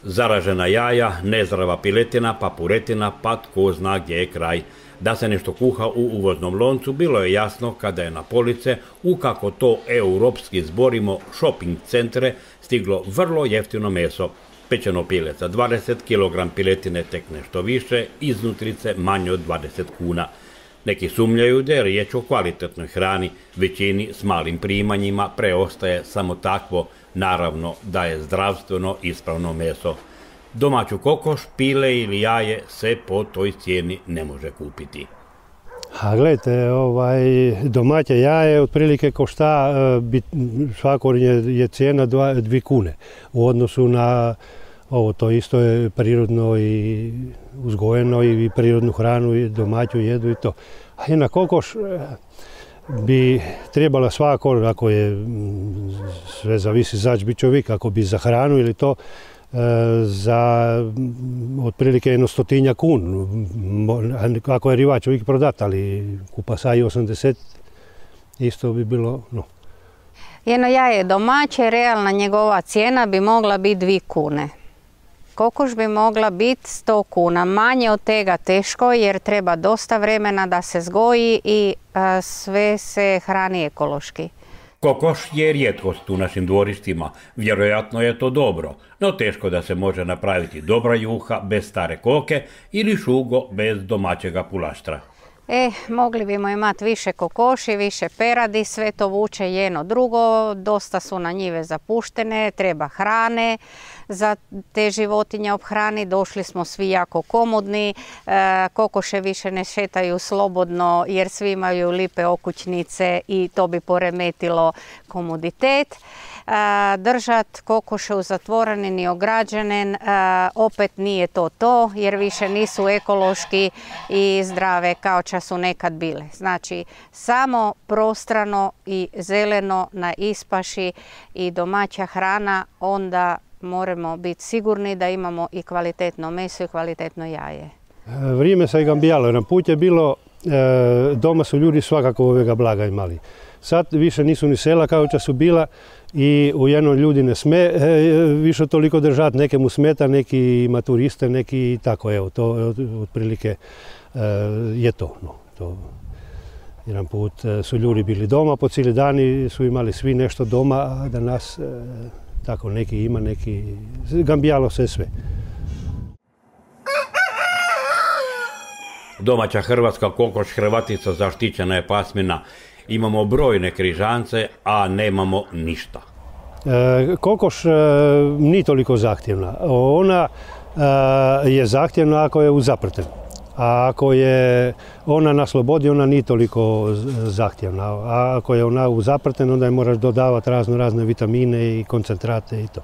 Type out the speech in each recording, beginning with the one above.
Zaražena jaja, nezdrava piletina, papuretina, pa tko zna gdje je kraj. Da se nešto kuha u uvoznom loncu bilo je jasno kada je na police, u kako to europski zborimo shopping centre, stiglo vrlo jeftino meso. Pečeno pile za 20 kg piletine tek nešto više, iznutrice manje od 20 kuna. Neki sumnjaju da je riječ o kvalitetnoj hrani, većini s malim primanjima preostaje samo takvo, naravno da je zdravstveno ispravno meso. Domaću kokoš, pile ili jaje se po toj cijeni ne može kupiti. A gledajte, domaće jaje otprilike košta, svako je cijena 2 kune u odnosu na ovo, to isto je prirodno i uzgojeno i prirodnu hranu i domaću jedu i to. A jedna kokoš bi trebala svako, ako je sve zavisi zač bi čovjek, ako bi za hranu ili to, za otprilike 100 kun. Ako je riva čovjek prodat, ali kupa sa i 80, isto bi bilo, no. Jedno jaje domaće, realna njegova cijena bi mogla biti 2 kune. Kokoš bi mogla biti 100 kuna. Manje od tega teško jer treba dosta vremena da se zgoji i sve se hrani ekološki. Kokoš je rijetkost u našim dvorištima, vjerojatno je to dobro, no teško da se može napraviti dobra juha bez stare koke ili šugo bez domaćega pulaštra. Mogli bimo imati više kokoši, više peradi, sve to vuče jedno drugo, dosta su na njive zapuštene, treba hrane za te životinje obhrani, došli smo svi jako komodni, kokoše više ne šetaju slobodno jer svi imaju lipe okućnice i to bi poremetilo komoditet. Držat kokoše u zatvorenim i ograđenim opet nije to jer više nisu ekološki i zdrave kao ča su nekad bile. Znači samo prostrano i zeleno na ispaši i domaća hrana, onda moramo biti sigurni da imamo i kvalitetno meso i kvalitetno jaje. Vrijeme se je gambijalo, jedan put je bilo, doma su ljudi svakako ovega blaga imali. Sad više nisu ni sela kao ča su bila i u jednom ljudi ne sme više toliko držati, neke mu smeta, neki ima turiste, neki tako, evo, to otprilike je to. No, jedan put su ljudi bili doma po cijeli dan i su imali svi nešto doma, a danas tako neki ima, neki gambijalo se sve. Domaća hrvatska kokoš hrvatica zaštićena je pasmina. Imamo brojne križance, a nemamo ništa. Kokoš nije toliko zahtjevna. Ona je zahtjevna ako je u zaprten. A ako je ona na slobodi, ona nije toliko zahtjevna. A ako je ona u zaprten, onda je moraš dodavati razne vitamine i koncentrate i to.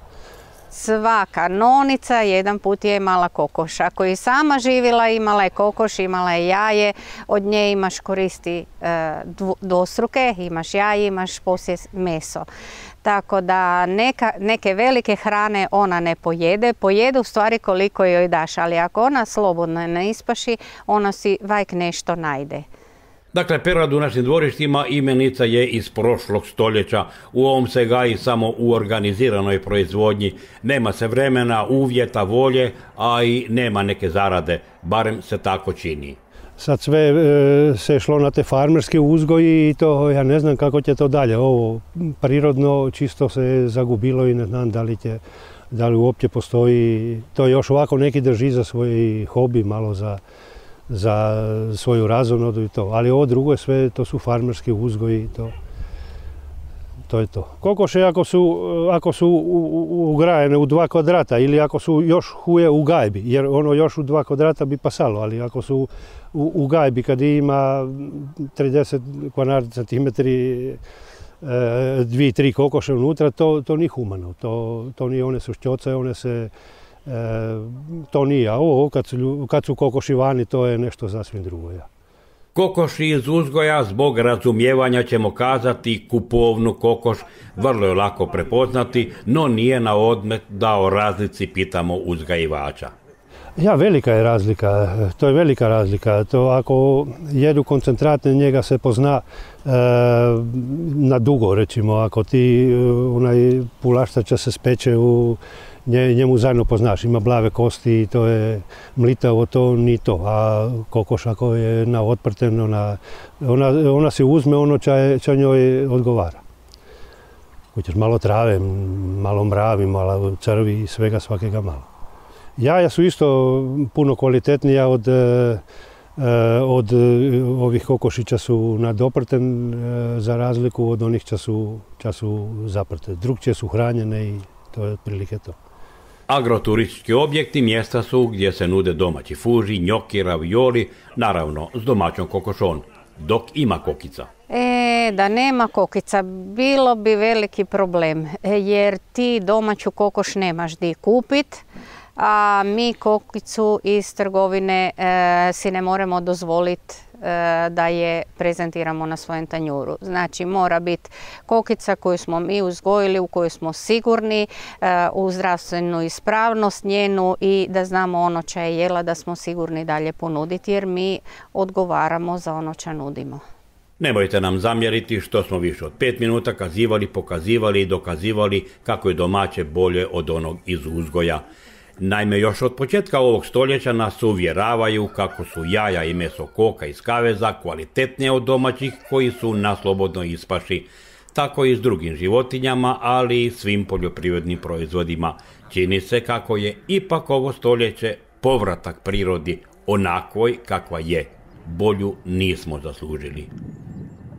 Svaka nonica jedan put je imala kokoš. Ako je sama živjela, imala je kokoš, imala je jaje, od nje imaš koristi dvostruke, imaš jaje, imaš poslije meso. Tako da neke velike hrane ona ne pojede u stvari koliko joj daš, ali ako ona slobodno ne ispaši, ona si vajk nešto najde. Dakle, perad u našim dvorištima imenica je iz prošlog stoljeća. U ovom se gaji samo u organiziranoj proizvodnji. Nema se vremena, uvjeta, volje, a i nema neke zarade. Barem se tako čini. Sad sve se šlo na te farmerske uzgoji i to, ja ne znam kako će to dalje. Ovo prirodno čisto se zagubilo i ne znam da li uopće postoji. To još ovako neki drži za svoj hobi, malo za svoju razonodu i to. Ali ovo drugo je sve, to su farmerski uzgoji i to je to. Kokoše ako su ugrajene u 2 kvadrata ili ako su još huje u gajbi, jer ono još u 2 kvadrata bi pasalo, ali ako su u gajbi kad ima 30 kvadratnih centimetri, 2-3 kokoše unutra, to nije humano. To nije, one su šćoce, one se... to nije, a ovo kad su kokoši vani, to je nešto sasvim drugo. Ja. Kokoši iz uzgoja, zbog razumijevanja ćemo kazati kupovnu kokoš, vrlo je lako prepoznati, no nije na odmet da o razlici pitamo uzgajivača. Ja, velika je razlika, to je velika razlika. To ako jedu koncentratne, njega se pozna na dugo, recimo, ako ti onaj pulaštača se speče njemu zajedno poznaš, ima blave kosti, to je mlitavo, to ni to, a kokoš ako je na otprten, ona se uzme ono čo njoj odgovara. Hoćeš malo trave, malo mravi, malo crvi, svega svakega malo. Jaja su isto puno kvalitetnija od ovih kokošića su nadoprten za razliku od onih ča su zaprte. Drugčije su hranjene i to je otprilike to. Agroturistički objekti mjesta su gdje se nude domaći fuži, njoki, ravioli, naravno s domaćom kokošom, dok ima kokica. Da nema kokica, bilo bi veliki problem, jer ti domaću kokoš nemaš di kupit, a mi kokicu iz trgovine si ne moramo dozvoliti da je prezentiramo na svojem tanjuru. Znači mora biti kokica koju smo mi uzgojili, u kojoj smo sigurni, u zdravstvenu ispravnost njenu i da znamo ono čo je jela, da smo sigurni dalje ponuditi, jer mi odgovaramo za ono čo nudimo. Nemojte nam zamjeriti što smo više od 5 minuta kazivali, pokazivali i dokazivali kako je domaće bolje od onog iz uzgoja. Naime, još od početka ovog stoljeća nas uvjeravaju kako su jaja i meso koka iz kaveza kvalitetnije od domaćih koji su na slobodnoj ispaši. Tako i s drugim životinjama, ali i svim poljoprivrednim proizvodima. Čini se kako je ipak ovo stoljeće povratak prirodi onakvoj kakva je. Bolju nismo zaslužili.